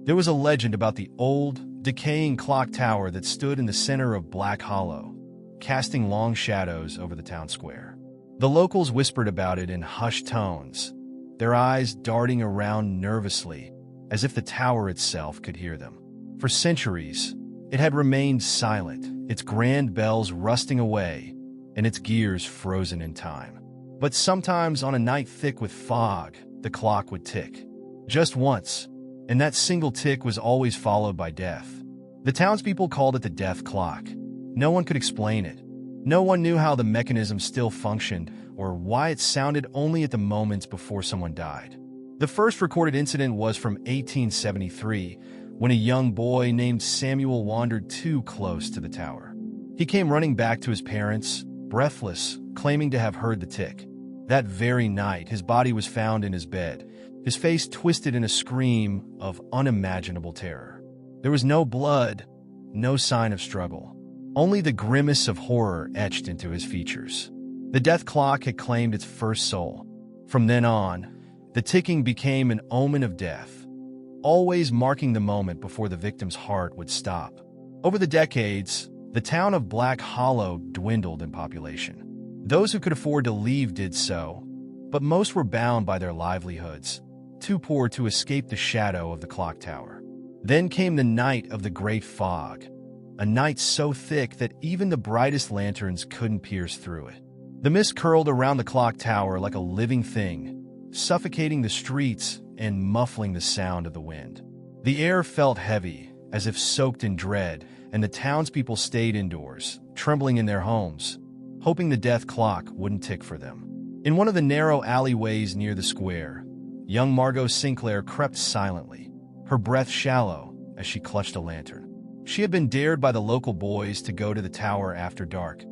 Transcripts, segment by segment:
There was a legend about the old, decaying clock tower that stood in the center of Black Hollow, casting long shadows over the town square. The locals whispered about it in hushed tones, their eyes darting around nervously, as if the tower itself could hear them. For centuries, it had remained silent, its grand bells rusting away, and its gears frozen in time. But sometimes on a night thick with fog, the clock would tick. Just once, and that single tick was always followed by death. The townspeople called it the death clock. No one could explain it. No one knew how the mechanism still functioned or why it sounded only at the moments before someone died. The first recorded incident was from 1873, when a young boy named Samuel wandered too close to the tower. He came running back to his parents, breathless, claiming to have heard the tick. That very night, his body was found in his bed, his face twisted in a scream of unimaginable terror. There was no blood, no sign of struggle. Only the grimace of horror etched into his features. The death clock had claimed its first soul. From then on, the ticking became an omen of death, always marking the moment before the victim's heart would stop. Over the decades, the town of Black Hollow dwindled in population. Those who could afford to leave did so, but most were bound by their livelihoods, too poor to escape the shadow of the clock tower. Then came the night of the Great Fog, a night so thick that even the brightest lanterns couldn't pierce through it. The mist curled around the clock tower like a living thing, suffocating the streets and muffling the sound of the wind. The air felt heavy, as if soaked in dread, and the townspeople stayed indoors, trembling in their homes, hoping the death clock wouldn't tick for them. In one of the narrow alleyways near the square, young Margot Sinclair crept silently, her breath shallow as she clutched a lantern. She had been dared by the local boys to go to the tower after dark.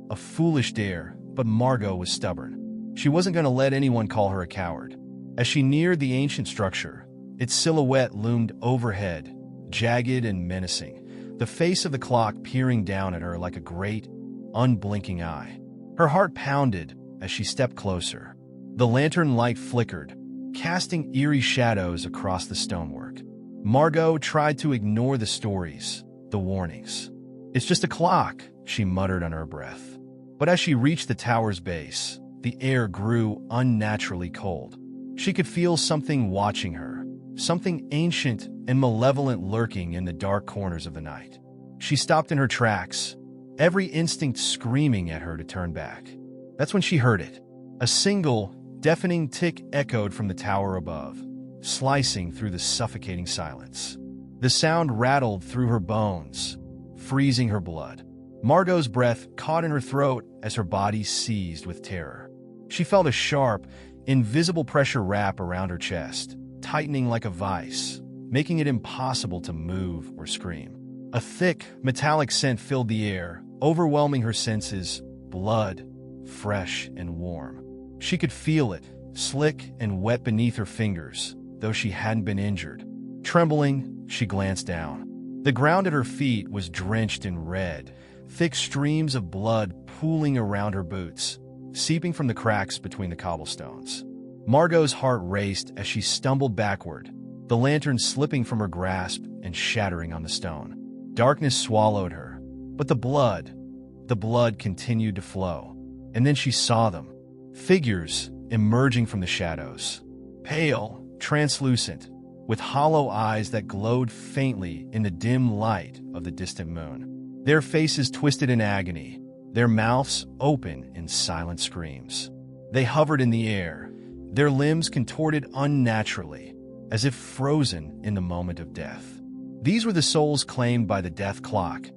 A foolish dare, but Margot was stubborn. She wasn't going to let anyone call her a coward. As she neared the ancient structure, its silhouette loomed overhead, jagged and menacing, the face of the clock peering down at her like a great, unblinking eye. Her heart pounded as she stepped closer. The lantern light flickered, casting eerie shadows across the stonework. Margot tried to ignore the stories, the warnings. "It's just a clock," she muttered under her breath. But as she reached the tower's base, the air grew unnaturally cold. She could feel something watching her, something ancient and malevolent lurking in the dark corners of the night. She stopped in her tracks, every instinct screaming at her to turn back. That's when she heard it. A single, deafening tick echoed from the tower above, slicing through the suffocating silence. The sound rattled through her bones, freezing her blood. Margot's breath caught in her throat as her body seized with terror. She felt a sharp, invisible pressure wrap around her chest, tightening like a vice, making it impossible to move or scream. A thick, metallic scent filled the air, overwhelming her senses, blood, fresh and warm. She could feel it, slick and wet beneath her fingers, though she hadn't been injured. Trembling, she glanced down. The ground at her feet was drenched in red, thick streams of blood pooling around her boots, seeping from the cracks between the cobblestones. Margot's heart raced as she stumbled backward, the lantern slipping from her grasp and shattering on the stone. Darkness swallowed her, but the blood continued to flow. And then she saw them, figures emerging from the shadows, pale, translucent, with hollow eyes that glowed faintly in the dim light of the distant moon. Their faces twisted in agony, their mouths open in silent screams. They hovered in the air, their limbs contorted unnaturally, as if frozen in the moment of death. These were the souls claimed by the death clock,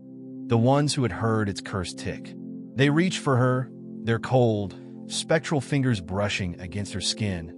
the ones who had heard its cursed tick. They reached for her, their cold, spectral fingers brushing against her skin,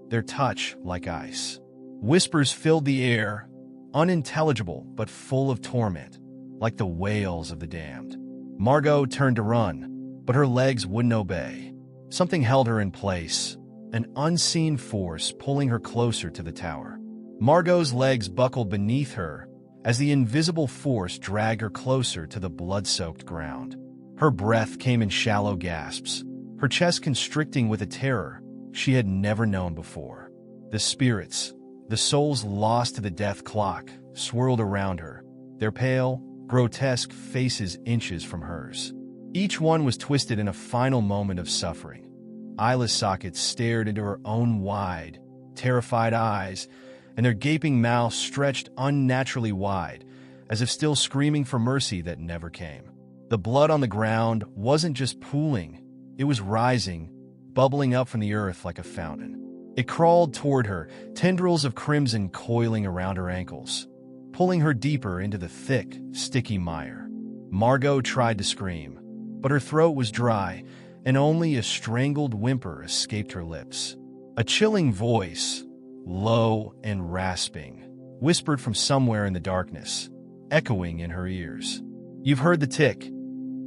their touch like ice. Whispers filled the air, unintelligible but full of torment, like the wails of the damned. Margot turned to run, but her legs wouldn't obey. Something held her in place, an unseen force pulling her closer to the tower. Margot's legs buckled beneath her as the invisible force dragged her closer to the blood-soaked ground. Her breath came in shallow gasps, her chest constricting with a terror she had never known before. The spirits, The souls lost to the death clock swirled around her, their pale, grotesque faces inches from hers. Each one was twisted in a final moment of suffering. Eyeless sockets stared into her own wide, terrified eyes, and their gaping mouths stretched unnaturally wide, as if still screaming for mercy that never came. The blood on the ground wasn't just pooling, it was rising, bubbling up from the earth like a fountain. It crawled toward her, tendrils of crimson coiling around her ankles, pulling her deeper into the thick, sticky mire. Margot tried to scream, but her throat was dry, and only a strangled whimper escaped her lips. A chilling voice, low and rasping, whispered from somewhere in the darkness, echoing in her ears. "You've heard the tick.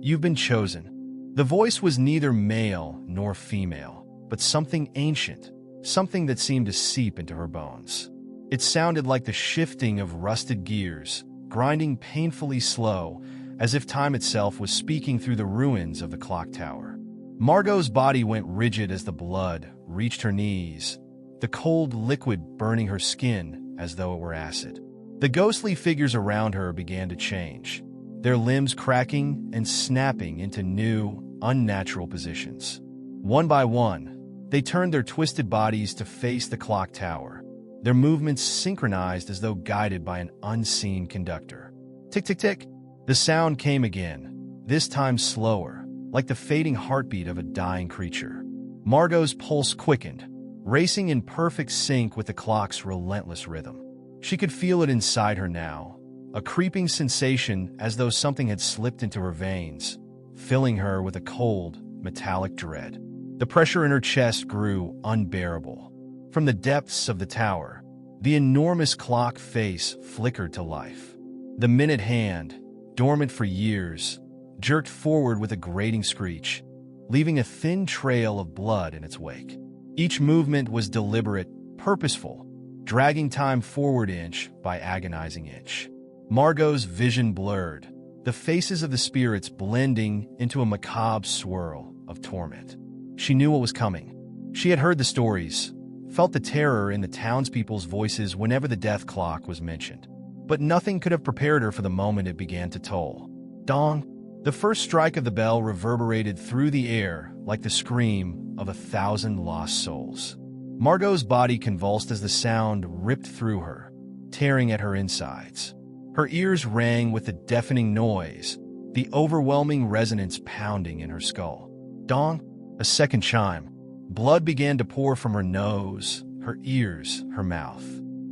You've been chosen." The voice was neither male nor female, but something ancient, something that seemed to seep into her bones. It sounded like the shifting of rusted gears, grinding painfully slow, as if time itself was speaking through the ruins of the clock tower. Margot's body went rigid as the blood reached her knees, the cold liquid burning her skin as though it were acid. The ghostly figures around her began to change, their limbs cracking and snapping into new, unnatural positions. One by one, they turned their twisted bodies to face the clock tower, their movements synchronized as though guided by an unseen conductor. Tick, tick, tick. The sound came again, this time slower, like the fading heartbeat of a dying creature. Margot's pulse quickened, racing in perfect sync with the clock's relentless rhythm. She could feel it inside her now, a creeping sensation as though something had slipped into her veins, filling her with a cold, metallic dread. The pressure in her chest grew unbearable. From the depths of the tower, the enormous clock face flickered to life. The minute hand, dormant for years, jerked forward with a grating screech, leaving a thin trail of blood in its wake. Each movement was deliberate, purposeful, dragging time forward inch by agonizing inch. Margot's vision blurred, the faces of the spirits blending into a macabre swirl of torment. She knew what was coming. She had heard the stories, felt the terror in the townspeople's voices whenever the death clock was mentioned. But nothing could have prepared her for the moment it began to toll. Dong! The first strike of the bell reverberated through the air like the scream of 1,000 lost souls. Margot's body convulsed as the sound ripped through her, tearing at her insides. Her ears rang with the deafening noise, the overwhelming resonance pounding in her skull. Dong! A second chime. Blood began to pour from her nose, her ears, her mouth.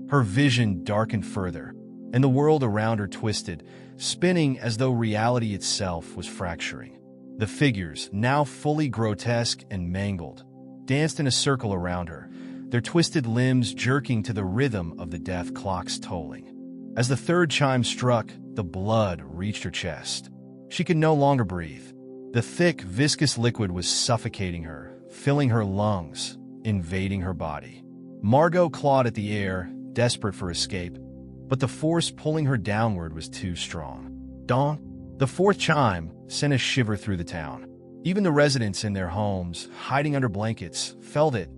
Her vision darkened further, and the world around her twisted, spinning as though reality itself was fracturing. The figures, now fully grotesque and mangled, danced in a circle around her, their twisted limbs jerking to the rhythm of the death clock's tolling. As the third chime struck, the blood reached her chest. She could no longer breathe. The thick, viscous liquid was suffocating her, filling her lungs, invading her body. Margot clawed at the air, desperate for escape, but the force pulling her downward was too strong. Dong! The fourth chime sent a shiver through the town. Even the residents in their homes, hiding under blankets, felt it.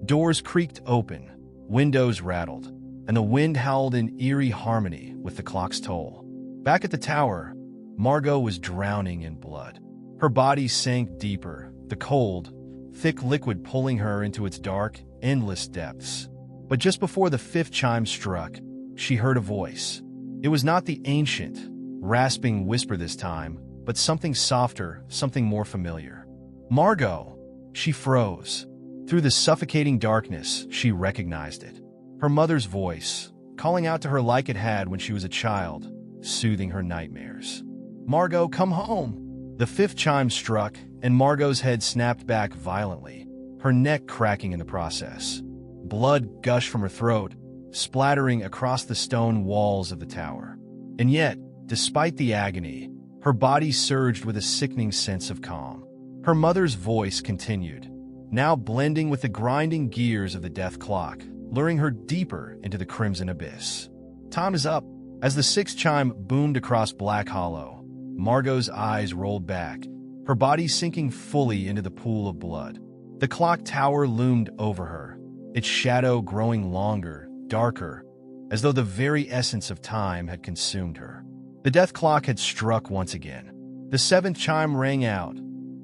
Doors creaked open, windows rattled, and the wind howled in eerie harmony with the clock's toll. Back at the tower, Margot was drowning in blood. Her body sank deeper, the cold, thick liquid pulling her into its dark, endless depths. But just before the fifth chime struck, she heard a voice. It was not the ancient, rasping whisper this time, but something softer, something more familiar. Margot! She froze. Through the suffocating darkness, she recognized it. Her mother's voice, calling out to her like it had when she was a child, soothing her nightmares. Margot, come home! The fifth chime struck, and Margot's head snapped back violently, her neck cracking in the process. Blood gushed from her throat, splattering across the stone walls of the tower. And yet, despite the agony, her body surged with a sickening sense of calm. Her mother's voice continued, now blending with the grinding gears of the death clock, luring her deeper into the crimson abyss. Time is up. As the sixth chime boomed across Black Hollow, Margot's eyes rolled back, her body sinking fully into the pool of blood. The clock tower loomed over her, its shadow growing longer, darker, as though the very essence of time had consumed her. The death clock had struck once again. The seventh chime rang out,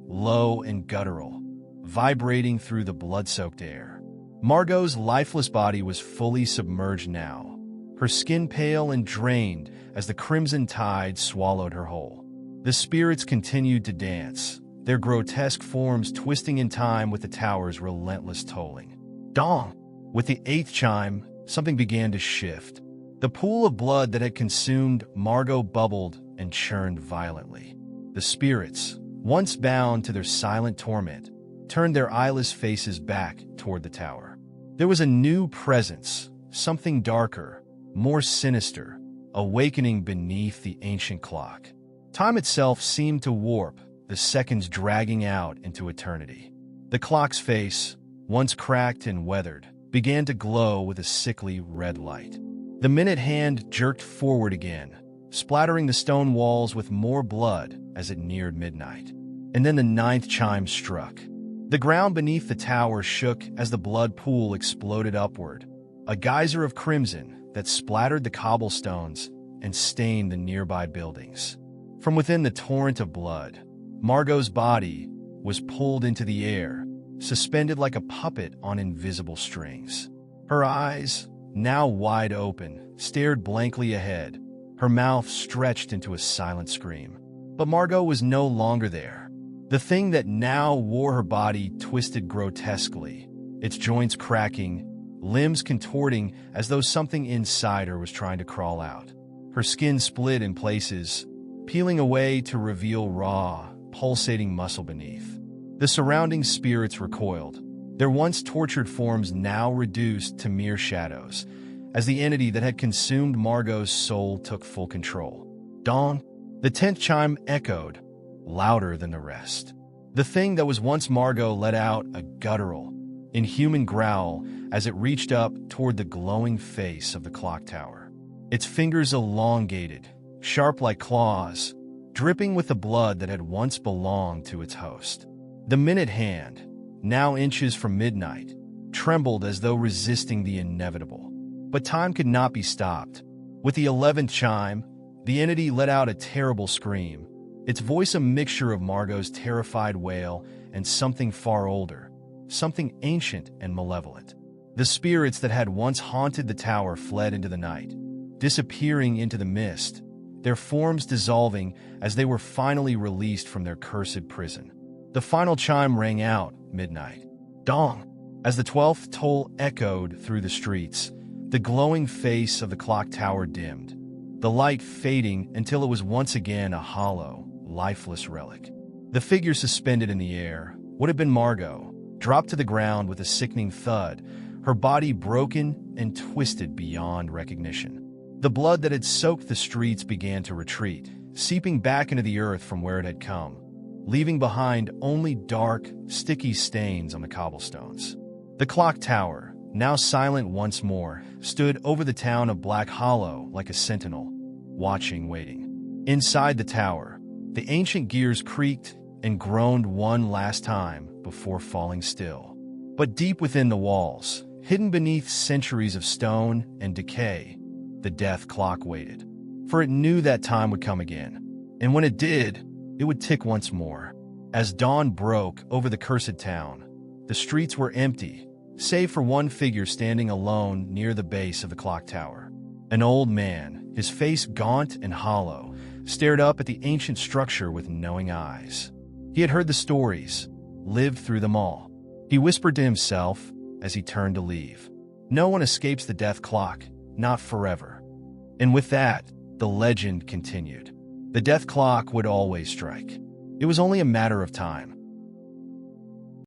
low and guttural, vibrating through the blood-soaked air. Margot's lifeless body was fully submerged now, her skin pale and drained as the crimson tide swallowed her whole. The spirits continued to dance, their grotesque forms twisting in time with the tower's relentless tolling. Dong! With the eighth chime, something began to shift. The pool of blood that had consumed Margot bubbled and churned violently. The spirits, once bound to their silent torment, turned their eyeless faces back toward the tower. There was a new presence, something darker, more sinister, awakening beneath the ancient clock. Time itself seemed to warp, the seconds dragging out into eternity. The clock's face, once cracked and weathered, began to glow with a sickly red light. The minute hand jerked forward again, splattering the stone walls with more blood as it neared midnight. And then the ninth chime struck. The ground beneath the tower shook as the blood pool exploded upward, a geyser of crimson that splattered the cobblestones and stained the nearby buildings. From within the torrent of blood, Margot's body was pulled into the air, suspended like a puppet on invisible strings. Her eyes, now wide open, stared blankly ahead, her mouth stretched into a silent scream. But Margot was no longer there. The thing that now wore her body twisted grotesquely, its joints cracking, limbs contorting as though something inside her was trying to crawl out. Her skin split in places, peeling away to reveal raw, pulsating muscle beneath. The surrounding spirits recoiled, their once tortured forms now reduced to mere shadows, as the entity that had consumed Margot's soul took full control. Dawn! The 10th chime echoed, louder than the rest. The thing that was once Margot let out a guttural, inhuman growl as it reached up toward the glowing face of the clock tower. Its fingers elongated, sharp like claws, dripping with the blood that had once belonged to its host. The minute hand, now inches from midnight, trembled as though resisting the inevitable. But time could not be stopped. With the 11th chime, the entity let out a terrible scream, its voice a mixture of Margot's terrified wail and something far older, something ancient and malevolent. The spirits that had once haunted the tower fled into the night, disappearing into the mist, their forms dissolving as they were finally released from their cursed prison. The final chime rang out, midnight. Dong! As the 12th toll echoed through the streets, the glowing face of the clock tower dimmed, the light fading until it was once again a hollow, lifeless relic. The figure suspended in the air, what had been Margot, dropped to the ground with a sickening thud, her body broken and twisted beyond recognition. The blood that had soaked the streets began to retreat, seeping back into the earth from where it had come, leaving behind only dark, sticky stains on the cobblestones. The clock tower, now silent once more, stood over the town of Black Hollow like a sentinel, watching, waiting. Inside the tower, the ancient gears creaked and groaned one last time before falling still. But deep within the walls, hidden beneath centuries of stone and decay, the death clock waited. For it knew that time would come again, and when it did, it would tick once more. As dawn broke over the cursed town, the streets were empty, save for one figure standing alone near the base of the clock tower. An old man, his face gaunt and hollow, stared up at the ancient structure with knowing eyes. He had heard the stories, lived through them all. He whispered to himself as he turned to leave. No one escapes the death clock, not forever. And with that, the legend continued. The death clock would always strike. It was only a matter of time.